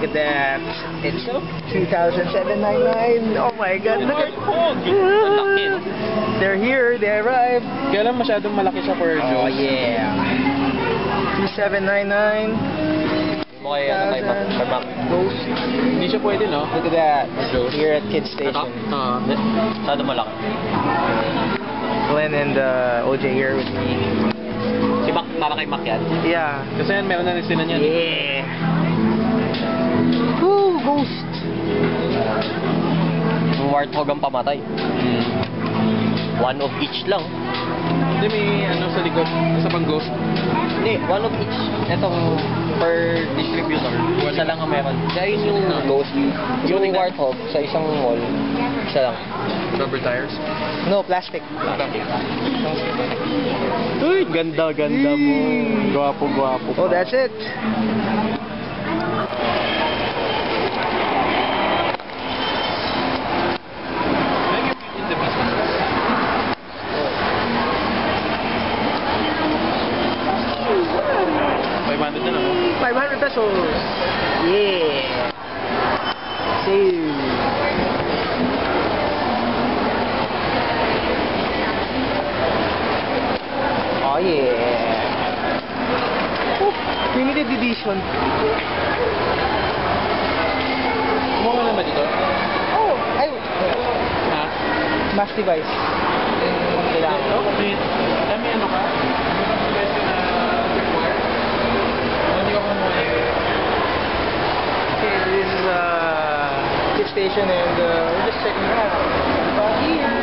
Look at that. It's 2007-99. Oh my god, look at they're here, they arrived. Kaya lang masyadong malaki siya for Oh Joe. yeah. 2799. Mo kay ano kay Mac. Ghost. Hindi siya pwede, no? Look at that. Joe. Here at Kids Station. Masyado malaki. Glenn and OJ here with me. Si Mac, para kay Mac yan. Yeah. Kasi yan, meron na rin sila niyan. Yeah. Woo, Ghost. Yung Warthog ang pamatay. One of each lang. Hindi, may ano sa likod. Isa pang ghost. Hindi, one of each. Itong per distributor. Isa lang ang meron. Kaya yun yung ghost. Yung Warthog sa isang mall, isa lang. Rubber tires. No, plastic. Uy, ganda-ganda mo. Gwapo-gwapo. Oh, that's it. $500 na lang. 500 pesos. Yeah. Save. Oh yeah. Oh, limited edition. Kumuha ka naman dito? Oh, ay. Ha? Mass device. Kailangan. Dami ano ka? Presyo na require? Hindi ko kumuha. Okay, this is Kids Station and we're just checking it out. Here.